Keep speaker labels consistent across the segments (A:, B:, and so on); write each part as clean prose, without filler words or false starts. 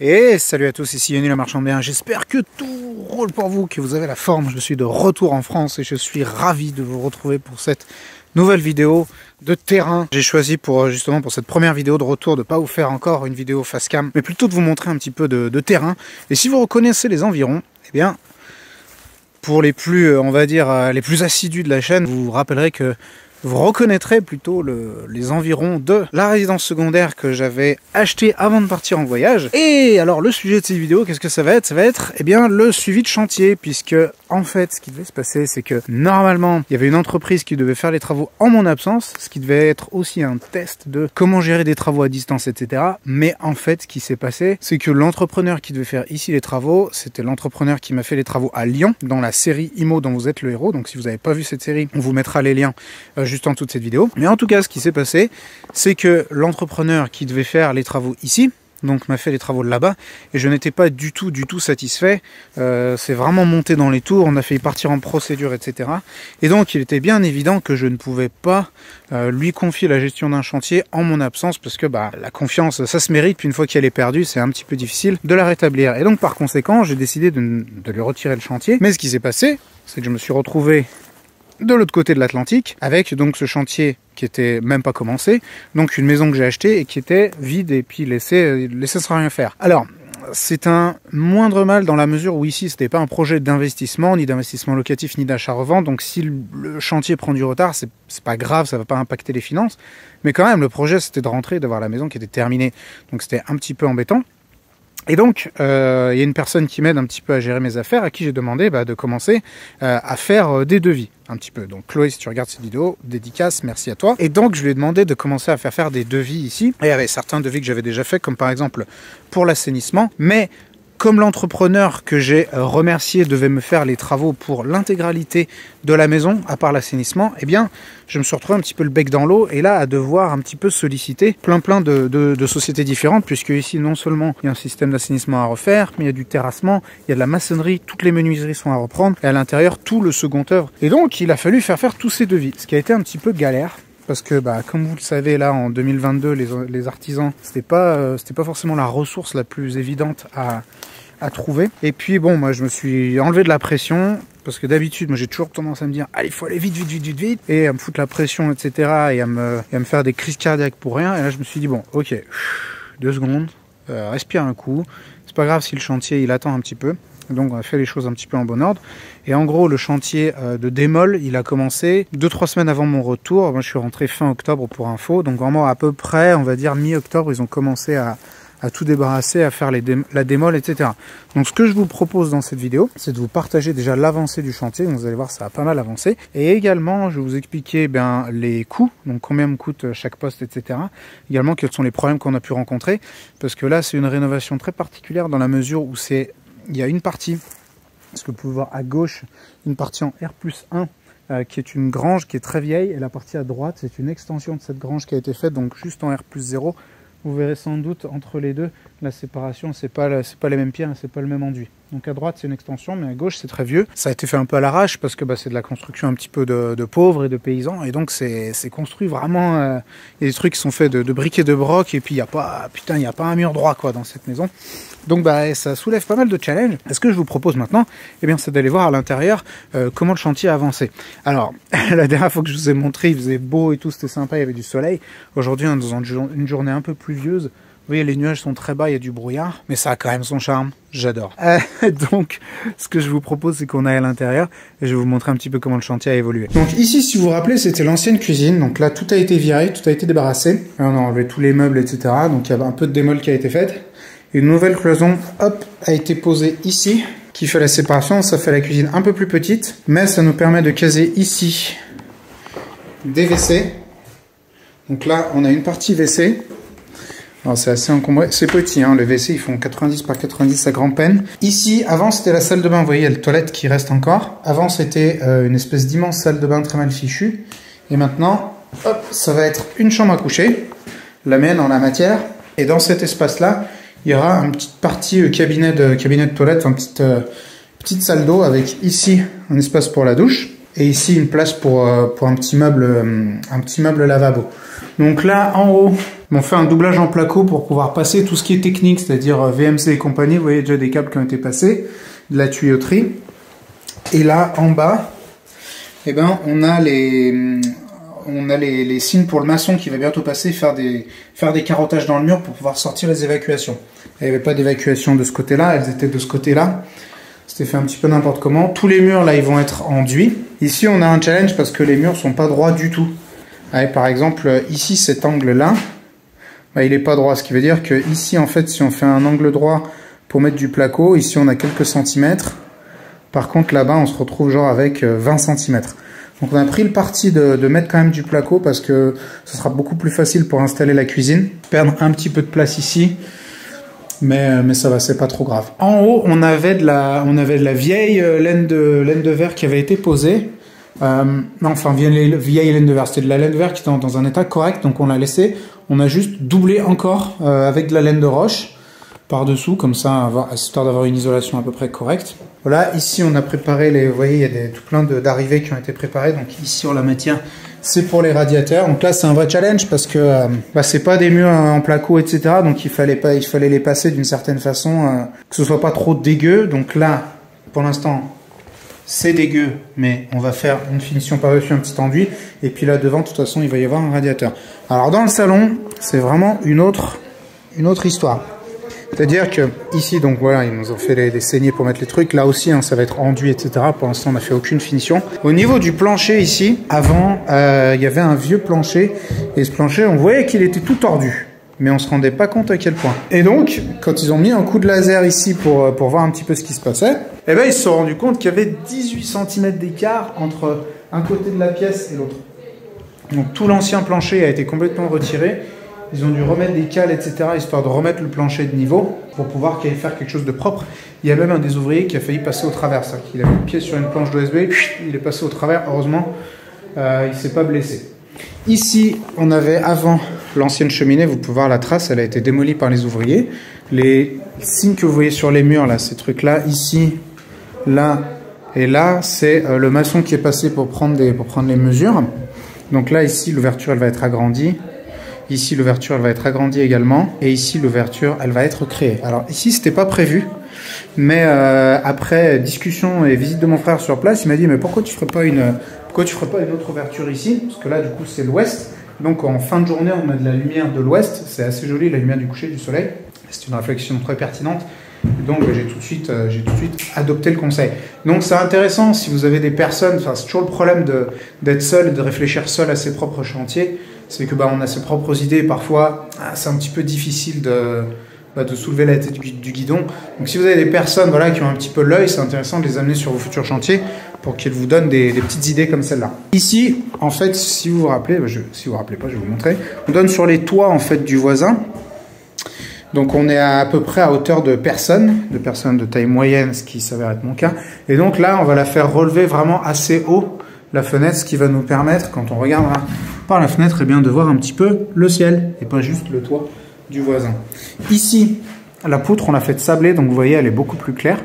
A: Et salut à tous, ici Yannick le marchand de biens. J'espère que tout roule pour vous, que vous avez la forme. Je suis de retour en France et je suis ravi de vous retrouver pour cette nouvelle vidéo de terrain. J'ai choisi justement pour cette première vidéo de retour de ne pas vous faire encore une vidéo face cam, mais plutôt de vous montrer un petit peu de terrain. Et si vous reconnaissez les environs, eh bien, pour les plus, on va dire, les plus assidus de la chaîne, vous vous rappellerez que vous reconnaîtrez plutôt les environs de la résidence secondaire que j'avais acheté avant de partir en voyage. Et alors le sujet de cette vidéo, qu'est-ce que ça va être? Ça va être eh bien le suivi de chantier, puisque en fait ce qui devait se passer, c'est que normalement il y avait une entreprise qui devait faire les travaux en mon absence, ce qui devait être aussi un test de comment gérer des travaux à distance, etc. Mais en fait ce qui s'est passé, c'est que l'entrepreneur qui devait faire ici les travaux, c'était l'entrepreneur qui m'a fait les travaux à Lyon, dans la série IMO dont vous êtes le héros. Donc si vous n'avez pas vu cette série, on vous mettra les liens juste en toute cette vidéo. Mais en tout cas, ce qui s'est passé, c'est que l'entrepreneur qui devait faire les travaux ici, donc m'a fait les travaux là-bas, et je n'étais pas du tout satisfait. C'est vraiment monté dans les tours, on a failli partir en procédure, etc. Et donc il était bien évident que je ne pouvais pas lui confier la gestion d'un chantier en mon absence, parce que la confiance, ça se mérite, puis une fois qu'elle est perdue, c'est un petit peu difficile de la rétablir. Et donc par conséquent, j'ai décidé de lui retirer le chantier. Mais ce qui s'est passé, c'est que je me suis retrouvé de l'autre côté de l'Atlantique, avec donc ce chantier qui était même pas commencé, donc une maison que j'ai achetée et qui était vide et puis laissée sans rien faire. Alors, c'est un moindre mal dans la mesure où ici, c'était pas un projet d'investissement, ni d'investissement locatif, ni d'achat-revente, donc si le chantier prend du retard, c'est pas grave, ça va pas impacter les finances, mais quand même, le projet, c'était de rentrer, d'avoir la maison qui était terminée, donc c'était un petit peu embêtant. Et donc, il y a une personne qui m'aide un petit peu à gérer mes affaires, à qui j'ai demandé de commencer à faire des devis, un petit peu. Donc Chloé, si tu regardes cette vidéo, dédicace, merci à toi. Et donc, je lui ai demandé de commencer à faire des devis ici. Et il y avait certains devis que j'avais déjà fait, comme par exemple pour l'assainissement, mais comme l'entrepreneur que j'ai remercié devait me faire les travaux pour l'intégralité de la maison, à part l'assainissement, eh bien, je me suis retrouvé un petit peu le bec dans l'eau et là, à devoir un petit peu solliciter plein de sociétés différentes, puisque ici, non seulement il y a un système d'assainissement à refaire, mais il y a du terrassement, il y a de la maçonnerie, toutes les menuiseries sont à reprendre, et à l'intérieur, tout le second œuvre. Et donc, il a fallu faire tous ces devis, ce qui a été un petit peu galère. Parce que, comme vous le savez, là, en 2022, les artisans, c'était pas forcément la ressource la plus évidente à trouver. Et puis, bon, moi, je me suis enlevé de la pression, parce que d'habitude, moi, j'ai toujours tendance à me dire, allez, il faut aller vite, et à me foutre la pression, etc., et à me faire des crises cardiaques pour rien. Et là, je me suis dit, bon, ok, 2 secondes, respire un coup, c'est pas grave si le chantier, il attend un petit peu. Donc on a fait les choses un petit peu en bon ordre. Et en gros, le chantier de démol, il a commencé 2-3 semaines avant mon retour. Moi, je suis rentré fin octobre pour info. Donc vraiment à peu près, on va dire mi-octobre, ils ont commencé à tout débarrasser, à faire la démol, etc. Donc ce que je vous propose dans cette vidéo, c'est de vous partager déjà l'avancée du chantier. Donc, vous allez voir, ça a pas mal avancé. Et également, je vais vous expliquer les coûts, donc combien me coûte chaque poste, etc. Également, quels sont les problèmes qu'on a pu rencontrer. Parce que là, c'est une rénovation très particulière dans la mesure où il y a une partie, ce que vous pouvez voir à gauche, une partie en R+1 qui est une grange qui est très vieille, et la partie à droite, c'est une extension de cette grange qui a été faite, donc juste en R+0. Vous verrez sans doute entre les deux, la séparation, c'est pas les mêmes pierres, c'est pas le même enduit. Donc à droite c'est une extension, mais à gauche c'est très vieux. Ça a été fait un peu à l'arrache parce que c'est de la construction un petit peu de pauvres et de paysans, et donc c'est construit vraiment. Il y a des trucs qui sont faits de briques et de broc, et puis il y a pas un mur droit quoi dans cette maison. Donc ça soulève pas mal de challenges. Et ce que je vous propose maintenant, eh bien, c'est d'aller voir à l'intérieur comment le chantier a avancé. Alors, la dernière fois que je vous ai montré, il faisait beau et tout, c'était sympa, il y avait du soleil. Aujourd'hui, on est dans une journée un peu pluvieuse. Vous voyez, les nuages sont très bas, il y a du brouillard, mais ça a quand même son charme, j'adore. Donc, ce que je vous propose, c'est qu'on aille à l'intérieur et je vais vous montrer un petit peu comment le chantier a évolué. Donc ici, si vous vous rappelez, c'était l'ancienne cuisine. Donc là, tout a été viré, tout a été débarrassé. Là, on a enlevé tous les meubles, etc. Donc il y avait un peu de démol qui a été faite. Une nouvelle cloison, hop, a été posée ici, qui fait la séparation. Ça fait la cuisine un peu plus petite, mais ça nous permet de caser ici des WC. Donc là, on a une partie WC. Alors c'est assez encombré, c'est petit, hein, les WC ils font 90 par 90 à grand peine. Ici, avant c'était la salle de bain, vous voyez, il y a le toilette qui reste encore. Avant c'était une espèce d'immense salle de bain très mal fichue. Et maintenant, hop, ça va être une chambre à coucher, la mienne en la matière. Et dans cet espace-là, il y aura une petite partie cabinet de toilette, une petite salle d'eau avec ici un espace pour la douche. Et ici, une place pour un petit meuble lavabo. Donc là, en haut, on fait un doublage en placo pour pouvoir passer tout ce qui est technique, c'est-à-dire VMC et compagnie. Vous voyez déjà des câbles qui ont été passés, de la tuyauterie. Et là, en bas, eh ben, on a les signes pour le maçon qui va bientôt passer, faire des carottages dans le mur pour pouvoir sortir les évacuations. Il n'y avait pas d'évacuation de ce côté-là, elles étaient de ce côté-là. C'était fait un petit peu n'importe comment. Tous les murs, là, ils vont être enduits. Ici, on a un challenge parce que les murs sont pas droits du tout. Allez, par exemple, ici, cet angle-là, bah, il n'est pas droit. Ce qui veut dire que ici, en fait, si on fait un angle droit pour mettre du placo, ici, on a quelques centimètres. Par contre, là-bas, on se retrouve genre avec 20 cm. Donc, on a pris le parti de mettre quand même du placo parce que ce sera beaucoup plus facile pour installer la cuisine. Perdre un petit peu de place ici. Mais ça va, c'est pas trop grave. En haut, on avait de la vieille laine de verre qui avait été posée. Vieille laine de verre. C'était de la laine de verre qui était dans un état correct, donc on l'a laissé. On a juste doublé encore avec de la laine de roche par-dessous, comme ça, histoire d'avoir une isolation à peu près correcte. Voilà, ici on a préparé vous voyez, il y a tout plein d'arrivées qui ont été préparées. Donc ici on la matière, c'est pour les radiateurs. Donc là c'est un vrai challenge parce que c'est pas des murs en placo, etc. Donc il fallait les passer d'une certaine façon, que ce soit pas trop dégueu. Donc là, pour l'instant, c'est dégueu, mais on va faire une finition par-dessus, un petit enduit. Et puis là devant, de toute façon, il va y avoir un radiateur. Alors dans le salon, c'est vraiment une autre histoire. C'est-à-dire que ici, donc voilà, ils nous ont fait des saignées pour mettre les trucs. Là aussi, ça va être enduit, etc. Pour l'instant, on n'a fait aucune finition. Au niveau du plancher ici, avant, il y avait un vieux plancher. Et ce plancher, on voyait qu'il était tout tordu. Mais on se rendait pas compte à quel point. Et donc, quand ils ont mis un coup de laser ici pour voir un petit peu ce qui se passait, eh ben, ils se sont rendus compte qu'il y avait 18 cm d'écart entre un côté de la pièce et l'autre. Donc tout l'ancien plancher a été complètement retiré. Ils ont dû remettre des cales, etc., histoire de remettre le plancher de niveau pour pouvoir faire quelque chose de propre. Il y a même un des ouvriers qui a failli passer au travers. Il a mis le pied sur une planche d'OSB, il est passé au travers. Heureusement, il ne s'est pas blessé. Ici, on avait avant l'ancienne cheminée. Vous pouvez voir la trace, elle a été démolie par les ouvriers. Les signes que vous voyez sur les murs, là, ces trucs-là, ici, là et là, c'est le maçon qui est passé pour prendre les mesures. Donc là, ici, l'ouverture, elle va être agrandie. Ici, l'ouverture, elle va être agrandie également. Et ici, l'ouverture, elle va être créée. Alors ici, c'était pas prévu. Mais après discussion et visite de mon frère sur place, il m'a dit, mais pourquoi tu ferais pas une autre ouverture ici? Parce que là, du coup, c'est l'ouest. Donc, en fin de journée, on a de la lumière de l'ouest. C'est assez joli, la lumière du coucher du soleil. C'est une réflexion très pertinente. Et donc, j'ai tout de suite adopté le conseil. Donc, c'est intéressant si vous avez des personnes. Enfin, c'est toujours le problème d'être seul et de réfléchir seul à ses propres chantiers. C'est que on a ses propres idées et parfois c'est un petit peu difficile de soulever la tête du guidon. Donc si vous avez des personnes qui ont un petit peu l'œil, c'est intéressant de les amener sur vos futurs chantiers pour qu'ils vous donnent des petites idées comme celle-là. Ici, en fait, si vous vous rappelez, si vous vous rappelez pas, je vais vous montrer. On donne sur les toits en fait du voisin. Donc on est à peu près à hauteur de personnes de taille moyenne, ce qui s'avère être mon cas. Et donc là, on va la faire relever vraiment assez haut, la fenêtre, ce qui va nous permettre, quand on regardera par la fenêtre, eh bien, de voir un petit peu le ciel et pas juste le toit du voisin. Ici, la poutre, on l'a fait sablée, donc vous voyez, elle est beaucoup plus claire.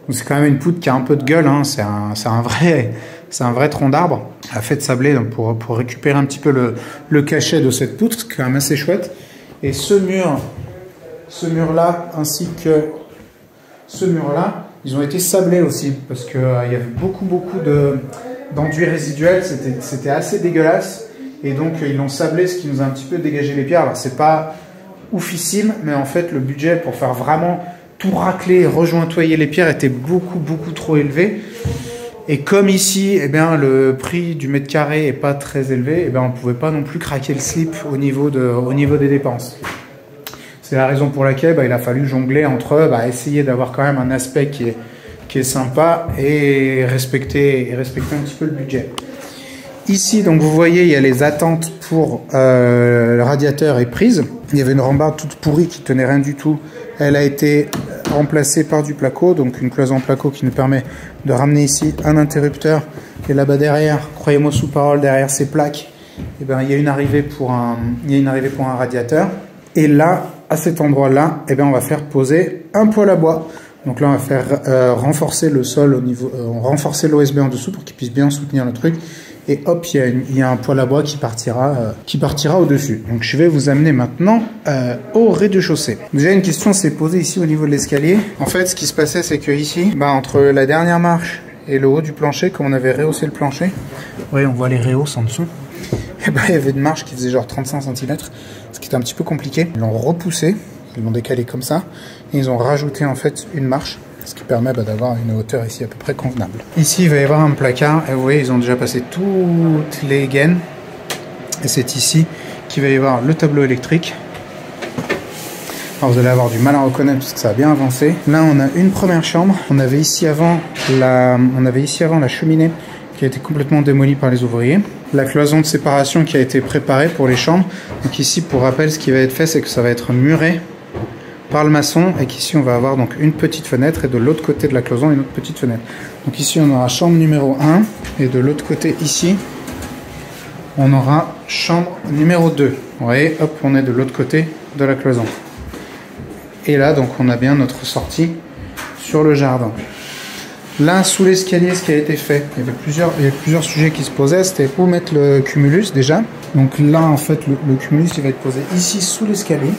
A: C'est quand même une poutre qui a un peu de gueule, hein. C'est un vrai tronc d'arbre. Elle a fait sablée donc pour récupérer un petit peu le cachet de cette poutre, c'est quand même assez chouette. Et ce mur-là, ainsi que ce mur-là, ils ont été sablés aussi, parce qu'il y avait beaucoup d'enduit résiduel, c'était assez dégueulasse. Et donc ils l'ont sablé, ce qui nous a un petit peu dégagé les pierres. Alors c'est pas oufissime, mais en fait le budget pour faire vraiment tout racler, rejointoyer les pierres était beaucoup trop élevé. Et comme ici, eh bien, le prix du mètre carré est pas très élevé, eh bien, on pouvait pas non plus craquer le slip au niveau des dépenses. C'est la raison pour laquelle il a fallu jongler entre essayer d'avoir quand même un aspect qui est sympa et respecter un petit peu le budget. Ici, donc vous voyez, il y a les attentes pour le radiateur et prise. Il y avait une rambarde toute pourrie qui tenait rien du tout. Elle a été remplacée par du placo, donc une cloison en placo qui nous permet de ramener ici un interrupteur. Et là-bas derrière, croyez-moi sous parole, derrière ces plaques, eh ben, il y a une arrivée pour un radiateur. Et là, à cet endroit-là, eh ben, on va faire poser un poêle à bois. Donc là, on va faire renforcer le sol au niveau, renforcer l'OSB en dessous pour qu'il puisse bien soutenir le truc. Et hop, il y a un poêle à bois qui partira au-dessus. Donc je vais vous amener maintenant au rez-de-chaussée. Déjà, une question s'est posée ici au niveau de l'escalier. En fait, ce qui se passait, c'est que ici, entre la dernière marche et le haut du plancher, comme on avait rehaussé le plancher, oui, on voit les rehausses en dessous. Et il y avait une marche qui faisait genre 35 cm, ce qui était un petit peu compliqué. Ils l'ont repoussé, ils l'ont décalé comme ça, et ils ont rajouté en fait une marche, ce qui permet d'avoir une hauteur ici à peu près convenable. Ici, il va y avoir un placard, et vous voyez, ils ont déjà passé toutes les gaines, et c'est ici qu'il va y avoir le tableau électrique. Alors vous allez avoir du mal à reconnaître parce que ça a bien avancé. Là, on a une première chambre. On avait ici avant la cheminée qui a été complètement démolie par les ouvriers. La cloison de séparation qui a été préparée pour les chambres. Donc ici, pour rappel, ce qui va être fait, c'est que ça va être muré par le maçon et qu'ici, on va avoir donc une petite fenêtre et de l'autre côté de la cloison, une autre petite fenêtre. Donc ici, on aura chambre numéro 1 et de l'autre côté, ici, on aura chambre numéro 2. Vous voyez, hop, on est de l'autre côté de la cloison. Et là, donc, on a bien notre sortie sur le jardin. Là, sous l'escalier, ce qui a été fait, il y avait plusieurs sujets qui se posaient. C'était où mettre le cumulus déjà. Donc là, en fait, le cumulus, il va être posé ici sous l'escalier.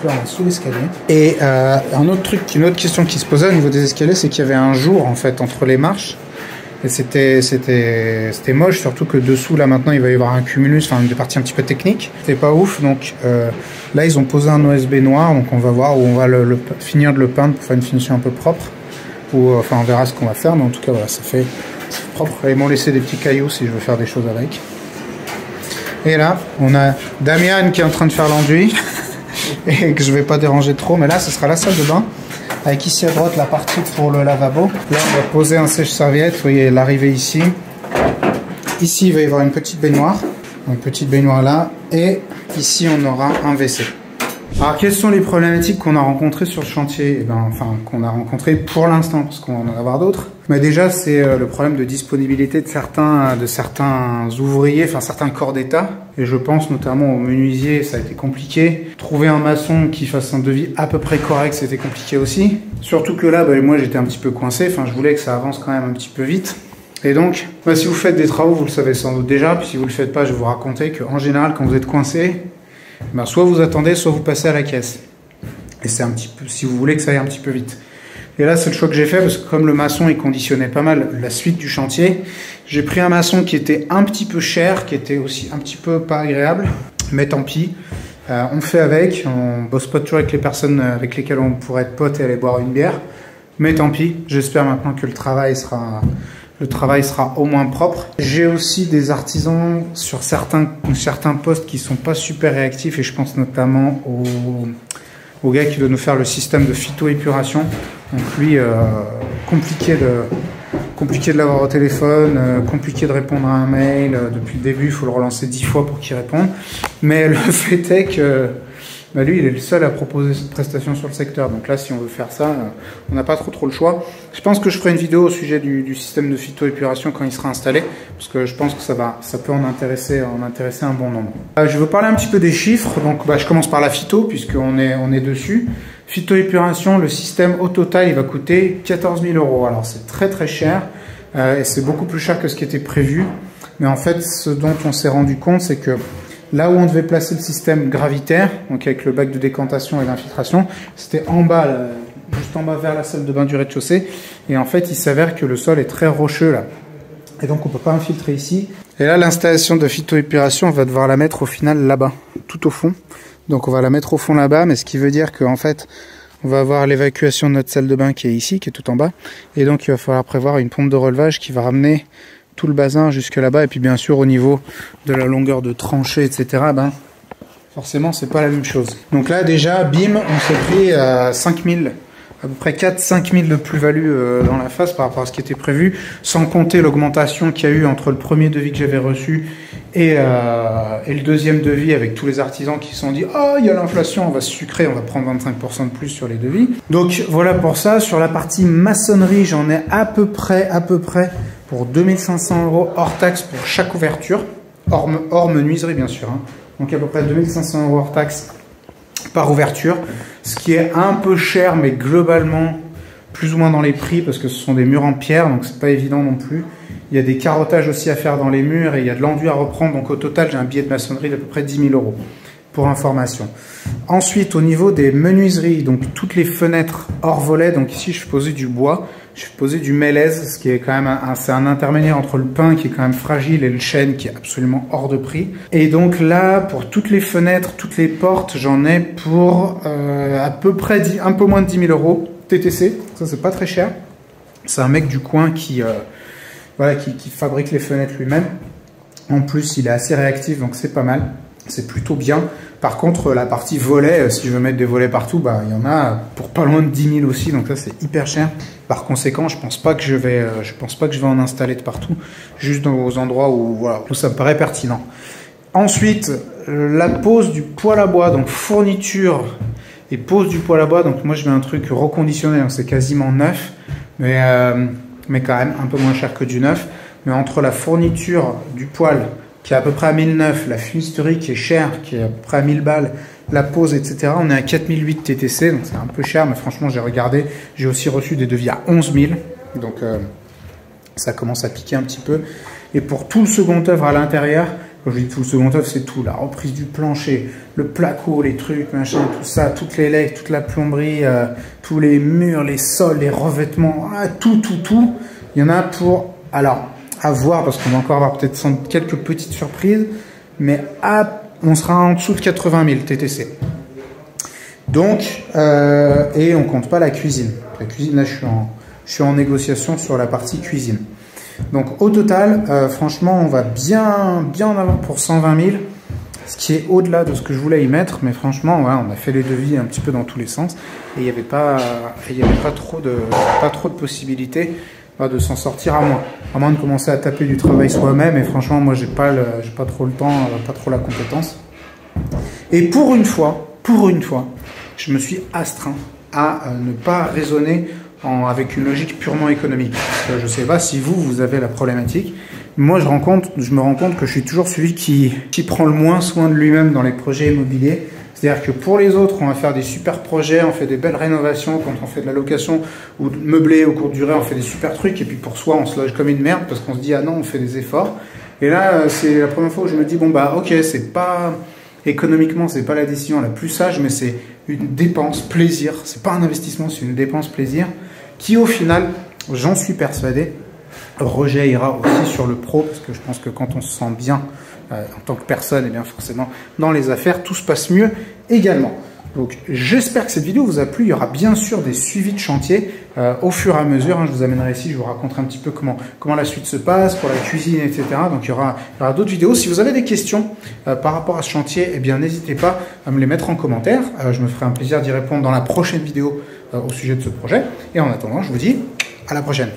A: Là, sous l'escalier. Et une autre question qui se posait au niveau des escaliers, c'est qu'il y avait un jour en fait entre les marches. Et c'était moche, surtout que dessous, là maintenant, il va y avoir un cumulus, enfin des parties un petit peu techniques. C'était pas ouf, donc là, ils ont posé un OSB noir, donc on va voir où on va finir de le peindre pour faire une finition un peu propre. Ou enfin, on verra ce qu'on va faire, mais en tout cas, voilà, ça fait propre. Ils m'ont laissé des petits cailloux si je veux faire des choses avec. Et là, on a Damian qui est en train de faire l'enduit, et que je vais pas déranger trop, mais là, ce sera la salle de bain. Avec ici à droite la partie pour le lavabo. Là, on va poser un sèche-serviette. Vous voyez l'arrivée ici. Ici, il va y avoir une petite baignoire. Une petite baignoire là. Et ici, on aura un WC. Alors, quelles sont les problématiques qu'on a rencontrées sur le chantier? Enfin, qu'on a rencontrées pour l'instant, parce qu'on va en avoir d'autres. Mais déjà, c'est le problème de disponibilité de certains ouvriers, enfin certains corps d'État. Et je pense notamment aux menuisiers, ça a été compliqué. Trouver un maçon qui fasse un devis à peu près correct, c'était compliqué aussi. Surtout que là, moi j'étais un petit peu coincé, enfin je voulais que ça avance quand même un petit peu vite. Et donc, si vous faites des travaux, vous le savez sans doute déjà, puis si vous le faites pas, je vais vous raconter qu'en général, quand vous êtes coincé, soit vous attendez, soit vous passez à la caisse. Et c'est un petit peu, si vous voulez que ça aille un petit peu vite. Et là, c'est le choix que j'ai fait parce que comme le maçon, il conditionnait pas mal la suite du chantier, j'ai pris un maçon qui était un petit peu cher, qui était aussi un petit peu pas agréable, mais tant pis. On fait avec, on bosse pas toujours avec les personnes avec lesquelles on pourrait être potes et aller boire une bière, mais tant pis. J'espère maintenant que le travail sera au moins propre. J'ai aussi des artisans sur certains postes qui sont pas super réactifs et je pense notamment au gars qui doit nous faire le système de phytoépuration. Donc lui, compliqué de l'avoir au téléphone, compliqué de répondre à un mail. Depuis le début, il faut le relancer 10 fois pour qu'il réponde. Mais le fait est que lui, il est le seul à proposer cette prestation sur le secteur. Donc là, si on veut faire ça, on n'a pas trop le choix. Je pense que je ferai une vidéo au sujet du système de phytoépuration quand il sera installé, parce que je pense que ça peut en intéresser un bon nombre. Je veux parler un petit peu des chiffres. Donc, je commence par la phyto, puisqu'on est dessus. Phytoépuration, le système au total, il va coûter 14 000 €. Alors, c'est très cher, et c'est beaucoup plus cher que ce qui était prévu. Mais en fait, ce dont on s'est rendu compte, c'est que là où on devait placer le système gravitaire, donc avec le bac de décantation et d'infiltration, c'était en bas, là, juste en bas vers la salle de bain du rez-de-chaussée. Et en fait, il s'avère que le sol est très rocheux là. Et donc, on ne peut pas infiltrer ici. Et là, l'installation de phytoépuration, on va devoir la mettre au final là-bas, tout au fond. Donc, on va la mettre au fond là-bas, mais ce qui veut dire qu'en fait, on va avoir l'évacuation de notre salle de bain qui est ici, qui est tout en bas. Et donc, il va falloir prévoir une pompe de relevage qui va ramener tout le bazin jusque là-bas. Et puis bien sûr au niveau de la longueur de tranchée, etc., forcément c'est pas la même chose. Donc là déjà, bim, on s'est pris à 5000, à peu près 4-5 000 de plus-value dans la face par rapport à ce qui était prévu, sans compter l'augmentation qu'il y a eu entre le premier devis que j'avais reçu et le deuxième devis, avec tous les artisans qui se sont dit « Oh, il y a l'inflation, on va se sucrer, on va prendre 25% de plus sur les devis. » Donc voilà pour ça. Sur la partie maçonnerie, j'en ai à peu près pour 2500 € hors taxe pour chaque ouverture, hors menuiserie bien sûr. Donc à peu près 2500 € hors taxe par ouverture, ce qui est un peu cher, mais globalement plus ou moins dans les prix parce que ce sont des murs en pierre, donc c'est pas évident non plus. Il y a des carottages aussi à faire dans les murs et il y a de l'enduit à reprendre. Donc au total, j'ai un billet de maçonnerie d'à peu près 10 000 €, pour information. Ensuite, au niveau des menuiseries, donc toutes les fenêtres hors volet, donc ici je posais du bois, je posais du mélèze, ce qui est quand même c'est un intermédiaire entre le pin qui est quand même fragile et le chêne qui est absolument hors de prix. Et donc là, pour toutes les fenêtres, toutes les portes, j'en ai pour à peu près un peu moins de 10 000 € TTC. Ça, c'est pas très cher. C'est un mec du coin qui fabrique les fenêtres lui-même. En plus, il est assez réactif, donc c'est pas mal. C'est plutôt bien. Par contre, la partie volet, si je veux mettre des volets partout, bah, il y en a pour pas loin de 10 000 aussi, donc ça c'est hyper cher. Par conséquent, je pense pas que je vais en installer de partout, juste dans aux endroits où ça me paraît pertinent. Ensuite, la pose du poêle à bois, donc fourniture et pose du poêle à bois. Donc moi je mets un truc reconditionné, donc c'est quasiment neuf, mais quand même un peu moins cher que du neuf. Mais entre la fourniture du poêle qui est à peu près à 1009, la fumisterie qui est chère, qui est à peu près à 1000 balles, la pose, etc. On est à 4008 TTC, donc c'est un peu cher, mais franchement, j'ai regardé, j'ai aussi reçu des devis à 11 000, donc ça commence à piquer un petit peu. Et pour tout le second œuvre à l'intérieur, quand je dis tout le second œuvre, c'est tout, la reprise du plancher, le placo, les trucs, machin, tout ça, toutes les legs, toute la plomberie, tous les murs, les sols, les revêtements, tout. Il y en a pour, alors, à voir, parce qu'on va encore avoir peut-être quelques petites surprises, mais on sera en dessous de 80 000 TTC. Donc, et on compte pas la cuisine. La cuisine, là, je suis en négociation sur la partie cuisine. Donc, au total, franchement, on va bien en avoir pour 120 000, ce qui est au-delà de ce que je voulais y mettre. Mais franchement, ouais, on a fait les devis un petit peu dans tous les sens, et il n'y avait pas trop de possibilités de s'en sortir à moins de commencer à taper du travail soi-même. Et franchement, moi, j'ai pas trop le temps, pas trop la compétence. Et pour une fois, je me suis astreint à ne pas raisonner avec une logique purement économique. Je ne sais pas si vous avez la problématique. Moi, je me rends compte que je suis toujours celui qui prend le moins soin de lui-même dans les projets immobiliers. C'est-à-dire que pour les autres, on va faire des super projets, on fait des belles rénovations, quand on fait de la location ou de meublé au courte durée, on fait des super trucs, et puis pour soi, on se loge comme une merde parce qu'on se dit, ah non, on fait des efforts. Et là, c'est la première fois où je me dis, bon bah ok, c'est pas économiquement, c'est pas la décision la plus sage, mais c'est une dépense plaisir. C'est pas un investissement, c'est une dépense plaisir qui, au final, j'en suis persuadé, rejaillira aussi sur le pro, parce que je pense que quand on se sent bien en tant que personne, et bien forcément dans les affaires, tout se passe mieux également. Donc j'espère que cette vidéo vous a plu. Il y aura bien sûr des suivis de chantier au fur et à mesure. Je vous amènerai ici, je vous raconterai un petit peu comment la suite se passe pour la cuisine, etc. Donc il y aura d'autres vidéos. Si vous avez des questions par rapport à ce chantier, eh bien n'hésitez pas à me les mettre en commentaire. Je me ferai un plaisir d'y répondre dans la prochaine vidéo au sujet de ce projet. Et en attendant, je vous dis à la prochaine.